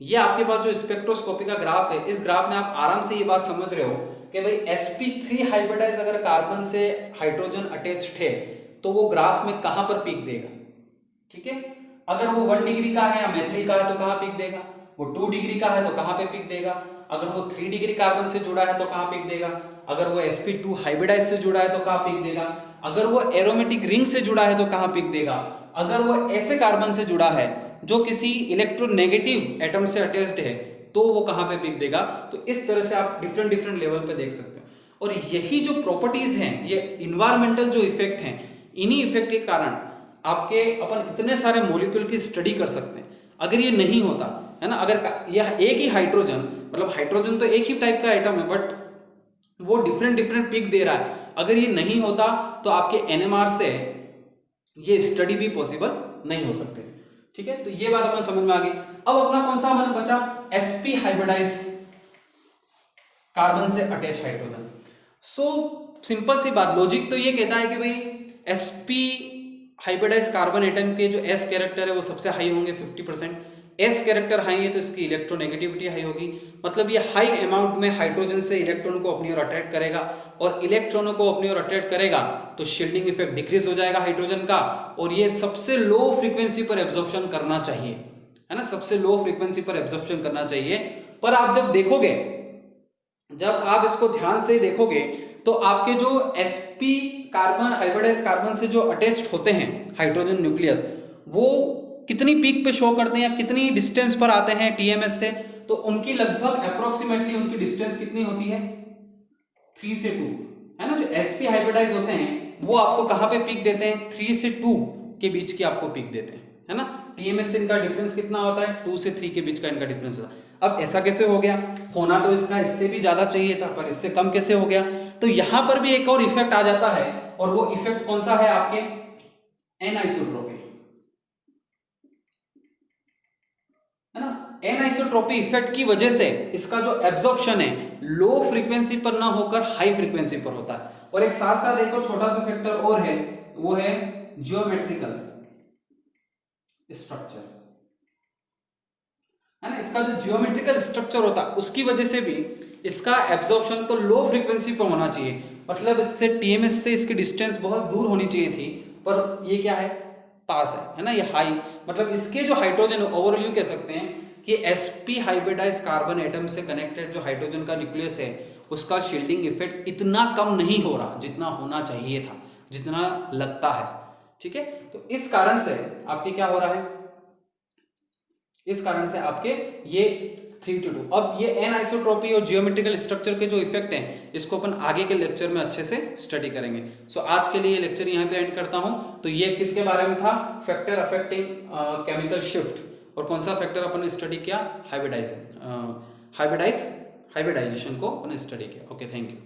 ये आपके पास जो स्पेक्ट्रोस्कोपी का ग्राफ है, इस ग्राफ में आप आराम से ये बात समझ रहे हो कि भाई sp3 हाइब्रिडाइज अगर कार्बन से हाइड्रोजन अटैच्ड है तो वो ग्राफ में कहां पर पीक देगा। ठीक है, अगर वो 1 डिग्री का है या मेथिल का है तो कहां पीक देगा, वो 2 डिग्री का है तो कहां पे पीक देगा, अगर वो 3 डिग्री कार्बन से जुड़ा है तो कहां पीक देगा, अगर वो sp2 हाइब्रिडाइज से जुड़ा है तो कहां पीक देगा, अगर वो एरोमेटिक रिंग से जुड़ा है तो कहां पीक देगा, अगर वो ऐसे कार्बन से जुड़ा है जो किसी इलेक्ट्रोनेगेटिव एटम से अटैच्ड है तो वो कहां पे पीक देगा। तो इस तरह से आप डिफरेंट डिफरेंट लेवल पे देख सकते हो। और यही जो प्रॉपर्टीज हैं, ये इन्वायरमेंटल जो इफेक्ट हैं, इन्हीं इफेक्ट के कारण आपके अपन इतने सारे मॉलिक्यूल की स्टडी कर सकते हैं। अगर ये नहीं होता है ना, अगर यह एक ही हाइड्रोजन, मतलब हाइड्रोजन तो एक ही टाइप का एटम है बट वो डिफरेंट डिफरेंट पीक दे रहा है, अगर ये नहीं होता तो आपके एनएमआर से ये स्टडी भी पॉसिबल नहीं हो सकते। ठीक है, तो ये बात अपने समझ में आ गई। अब अपना कौन सा हमारा बचा, sp हाइब्रिडाइज कार्बन से अटैच हाइड्रोजन। सो सिंपल सी बात, लॉजिक तो ये कहता है कि भाई sp हाइब्रिडाइज कार्बन एटम के जो s कैरेक्टर है वो सबसे हाई होंगे 50%, s कैरेक्टर हाई है तो इसकी इलेक्ट्रोनेगेटिविटी हाई होगी, मतलब ये हाई अमाउंट में हाइड्रोजन से इलेक्ट्रॉन को अपनी ओर अट्रैक्ट करेगा, और इलेक्ट्रॉनों को अपनी ओर अट्रैक्ट करेगा तो शील्डिंग इफेक्ट डिक्रीज हो जाएगा हाइड्रोजन का, और ये सबसे लो फ्रीक्वेंसी पर एब्जॉर्प्शन करना चाहिए, है ना, सबसे लो फ्रीक्वेंसी पर एब्जॉर्प्शन करना चाहिए। पर आप जब देखोगे, जब आप इसको ध्यान से देखोगे तो आपके जो sp कार्बन हाइब्रिडाइज कार्बन से जो अटैच्ड होते हैं हाइड्रोजन न्यूक्लियस, वो कितनी पीक पे शो करते हैं या कितनी डिस्टेंस पर आते हैं TMS से, तो उनकी लगभग अप्रोक्सीमेटली उनकी डिस्टेंस कितनी होती है, 3 से 2, है ना। जो sp हाइब्रिडाइज होते हैं वो आपको कहां पे पीक देते हैं, 3 से 2 के बीच की आपको पीक देते हैं, है ना। TMS से इनका डिफरेंस कितना होता है, 2 से 3 के बीच का इनका डिफरेंस होता है। अब ऐसा कैसे हो गया, होना तो इसका इससे भी ज्यादा चाहिए था पर इससे कम कैसे हो गया। तो यहां पर भी एक और इफेक्ट आ जाता है, और वो इफेक्ट कौन सा है, आपके एनआइसोट्रोपी, है ना। एनआइसोट्रोपी इफेक्ट की वजह से इसका जो एब्जॉर्प्शन है लो फ्रीक्वेंसी पर ना होकर हाई फ्रीक्वेंसी पर होता है। और एक साथ साथ एक और छोटा सा फैक्टर और है, वो है जियोमेट्रिकल स्ट्रक्चर, है ना। इसका जो जियोमेट्रिकल स्ट्रक्चर होता है उसकी वजह से भी इसका एब्जॉर्प्शन तो लो फ्रीक्वेंसी पर होना चाहिए, मतलब इससे TMS से इसकी डिस्टेंस बहुत दूर होनी चाहिए थी, पर ये क्या है, पास है ना, ये हाई, मतलब इसके जो हाइड्रोजन ओवरऑल यूं कह सकते हैं कि sp हाइब्रिडाइज कार्बन एटम से कनेक्टेड जो हाइड्रोजन का न्यूक्लियस है उसका शील्डिंग इफेक्ट इतना कम नहीं हो रहा जितना होना चाहिए था, जितना लगता है। ठीक है, तो इस कारण से आपके क्या हो रहा है, इस कारण से आपके ये 3 to 2। अब ये एनआइसोट्रोपी और जियोमेट्रिकल स्ट्रक्चर के जो इफेक्ट हैं इसको अपन आगे के लेक्चर में अच्छे से स्टडी करेंगे। सो आज के लिए ये लेक्चर यहाँ पे एंड करता हूँ। तो ये किसके बारे में था, फैक्टर अफेक्टिंग केमिकल शिफ्ट, और कौन सा फैक्टर अपन ने स्टडी किया, हाइब्रिडाइजेशन को अपन स्टडी किया। Okay, thank you.